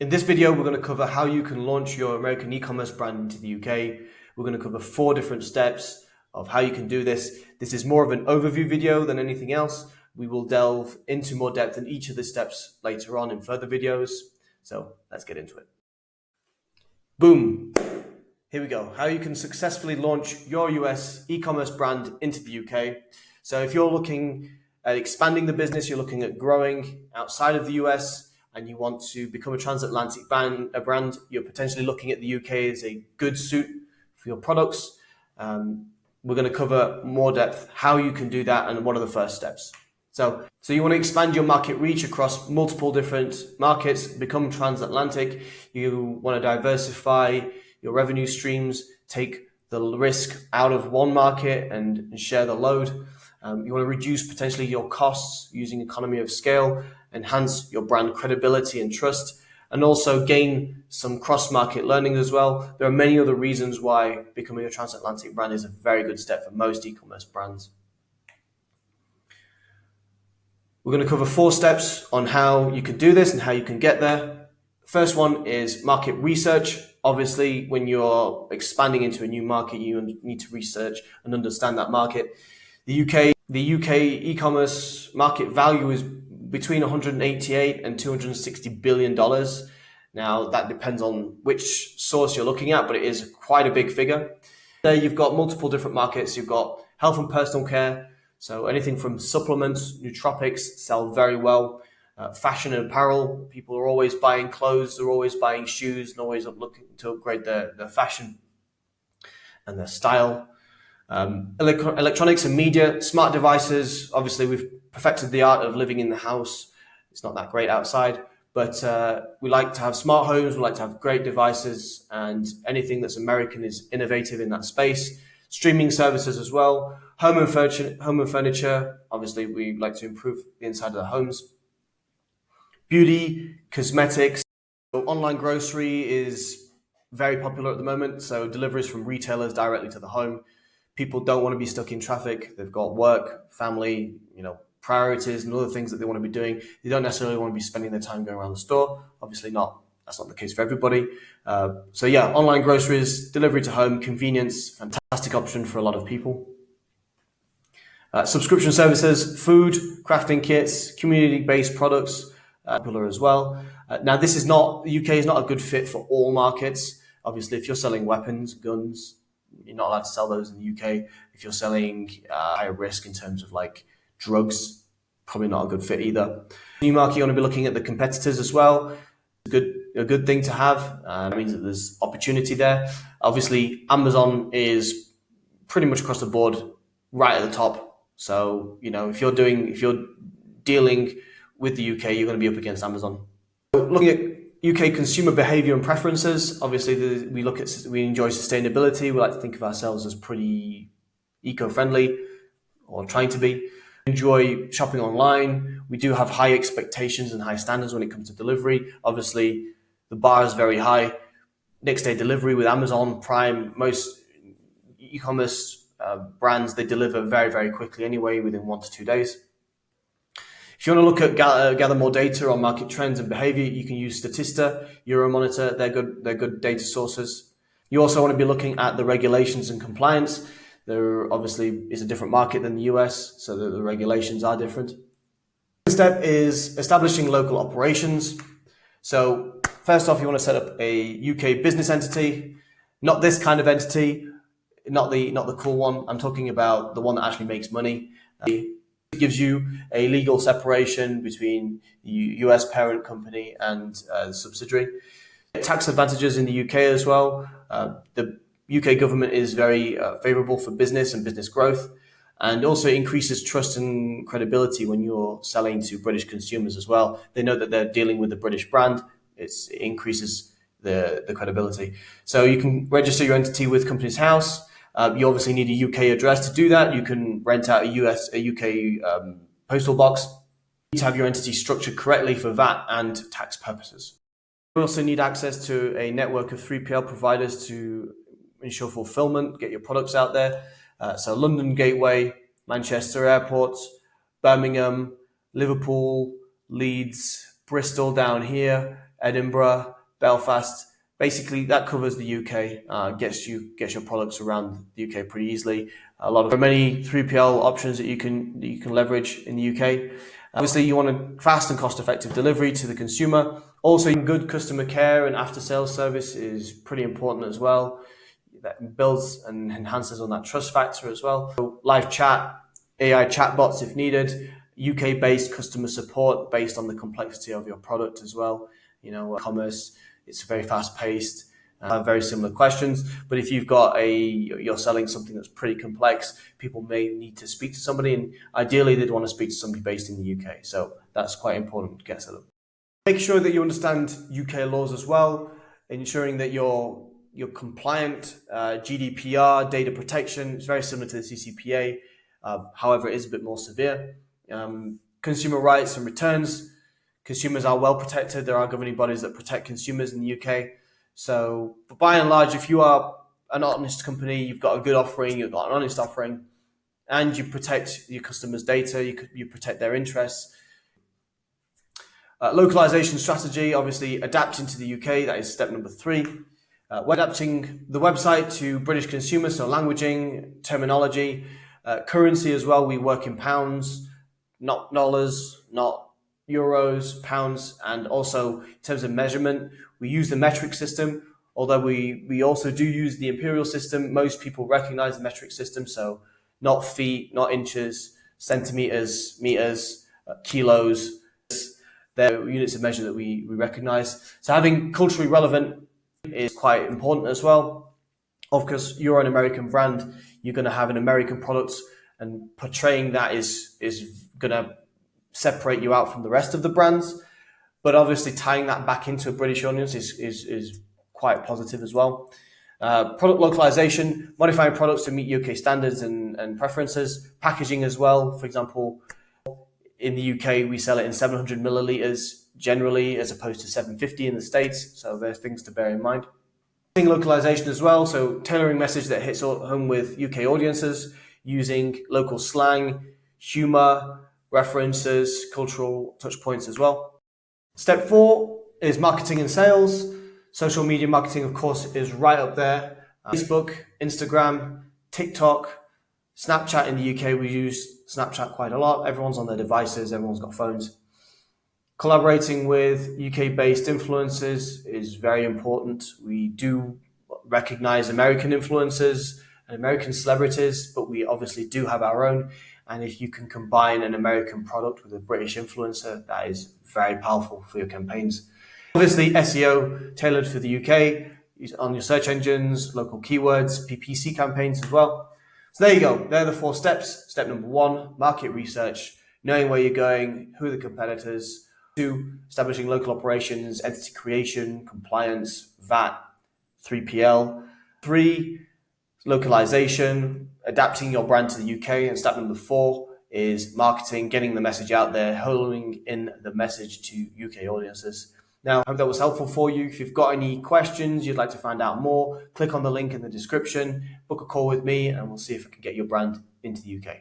In this video, we're going to cover how you can launch your American e-commerce brand into the UK. We're going to cover 4 different steps of how you can do this. This is more of an overview video than anything else. We will delve into more depth in each of the steps later on in further videos. So let's get into it. Boom. Here we go. How you can successfully launch your US e-commerce brand into the UK. So if you're looking at expanding the business, you're looking at growing outside of the US, and you want to become a transatlantic brand, you're potentially looking at the UK as a good suit for your products. We're going to cover more depth how you can do that and what are the first steps. So you want to expand your market reach across multiple different markets, become transatlantic. You want to diversify your revenue streams, take the risk out of one market and share the load. You want to reduce potentially your costs using economy of scale, enhance your brand credibility and trust, and also gain some cross-market learning as well. There are many other reasons why becoming a transatlantic brand is a very good step for most e-commerce brands. We're going to cover 4 steps on how you can do this and how you can get there. First one is market research. Obviously, when you're expanding into a new market, you need to research and understand that market. The UK e-commerce market value is between 188 and 260 billion dollars. Now that depends on which source you're looking at, but it is quite a big figure. There you've got multiple different markets. You've got health and personal care, so anything from supplements, nootropics sell very well. Fashion and apparel, people are always buying clothes, they're always buying shoes, and always looking to upgrade their fashion and their style. Electronics and media, smart devices. Obviously, we've perfected the art of living in the house. It's not that great outside, but we like to have smart homes. We like to have great devices, and anything that's American is innovative in that space. Streaming services as well. Home and furniture. Obviously, we like to improve the inside of the homes. Beauty, cosmetics. So online grocery is very popular at the moment. So deliveries from retailers directly to the home. People don't want to be stuck in traffic. They've got work, family, priorities and other things that they want to be doing. They don't necessarily want to be spending their time going around the store. Obviously that's not the case for everybody. So yeah, online groceries, delivery to home, convenience, fantastic option for a lot of people. Subscription services, food, crafting kits, community-based products, popular as well. Now the UK is not a good fit for all markets. Obviously, if you're selling weapons, guns, you're not allowed to sell those in the UK. If you're selling higher risk in terms of like drugs, probably not a good fit either. New market, you want to be looking at the competitors as well. A good thing to have. It means that there's opportunity there. Obviously, Amazon is pretty much across the board right at the top. So if you're dealing with the UK, you're going to be up against Amazon. So looking at UK consumer behavior and preferences, obviously we enjoy sustainability. We like to think of ourselves as pretty eco-friendly, or trying to be. We enjoy shopping online. We do have high expectations and high standards when it comes to delivery. Obviously, the bar is very high. Next day delivery with Amazon Prime, most e-commerce brands, they deliver very, very quickly anyway, within 1 to 2 days. If you want to look at gather more data on market trends and behavior, you can use Statista, Euromonitor. They're good data sources. You also want to be looking at the regulations and compliance. There obviously is a different market than the US, so the regulations are different. The step is establishing local operations. So first off, you want to set up a UK business entity, not this kind of entity, not the cool one. I'm talking about the one that actually makes money. It gives you a legal separation between the US parent company and the subsidiary. Tax advantages in the UK as well. The UK government is very favorable for business and business growth, and also increases trust and credibility when you're selling to British consumers as well. They know that they're dealing with a British brand. It increases the credibility. So you can register your entity with Companies House. You obviously need a UK address to do that. You can rent out a UK postal box. You need to have your entity structured correctly for VAT and tax purposes. You also need access to a network of 3PL providers to ensure fulfillment, get your products out there. So London Gateway, Manchester Airport, Birmingham, Liverpool, Leeds, Bristol down here, Edinburgh, Belfast. Basically, that covers the UK. Gets your products around the UK pretty easily. There are many 3PL options that you can leverage in the UK. Obviously, you want a fast and cost-effective delivery to the consumer. Also, good customer care and after-sales service is pretty important as well. That builds and enhances on that trust factor as well. So live chat, AI chatbots if needed, UK-based customer support based on the complexity of your product as well. Commerce, it's very fast-paced. Very similar questions, but if you're selling something that's pretty complex, people may need to speak to somebody, and ideally they'd want to speak to somebody based in the UK. So that's quite important to get set up. Make sure that you understand UK laws as well, ensuring that you're compliant. GDPR, data protection, is very similar to the CCPA. However, it is a bit more severe. Consumer rights and returns. Consumers are well protected. There are governing bodies that protect consumers in the UK. So, but by and large, if you are an honest company, you've got a good offering, you've got an honest offering, and you protect your customers' data, you protect their interests. Localization strategy, obviously adapting to the UK, that is step number 3. We're adapting the website to British consumers, so languaging, terminology, currency as well. We work in pounds, not dollars, not euros, pounds, and also in terms of measurement, we use the metric system. Although we also do use the imperial system, most people recognize the metric system, so not feet, not inches, centimeters, meters, kilos. They're units of measure that we recognize. So having culturally relevant is quite important as well. Of course, you're an American brand, you're going to have an American product, and portraying that is going to separate you out from the rest of the brands. But obviously tying that back into a British audience is quite positive as well. Product localization, modifying products to meet UK standards and preferences. Packaging as well. For example, in the UK, we sell it in 700 milliliters generally, as opposed to 750 in the States. So there's things to bear in mind. Localization as well. So tailoring message that hits home with UK audiences, using local slang, humor, references, cultural touch points as well. Step 4 is marketing and sales. Social media marketing, of course, is right up there. Facebook, Instagram, TikTok, Snapchat. In the UK, we use Snapchat quite a lot. Everyone's on their devices, everyone's got phones. Collaborating with UK-based influencers is very important. We do recognize American influencers and American celebrities, but we obviously do have our own. And if you can combine an American product with a British influencer, that is very powerful for your campaigns. Obviously, SEO tailored for the UK, on your search engines, local keywords, PPC campaigns as well. So there you go. They're the 4 steps. Step number 1, market research, knowing where you're going, who are the competitors. 2, establishing local operations, entity creation, compliance, VAT, 3PL. 3, localization, adapting your brand to the UK. And step number 4 is marketing, getting the message out there, honing in the message to UK audiences. Now, I hope that was helpful for you. If you've got any questions, you'd like to find out more, click on the link in the description, book a call with me, and we'll see if I can get your brand into the UK.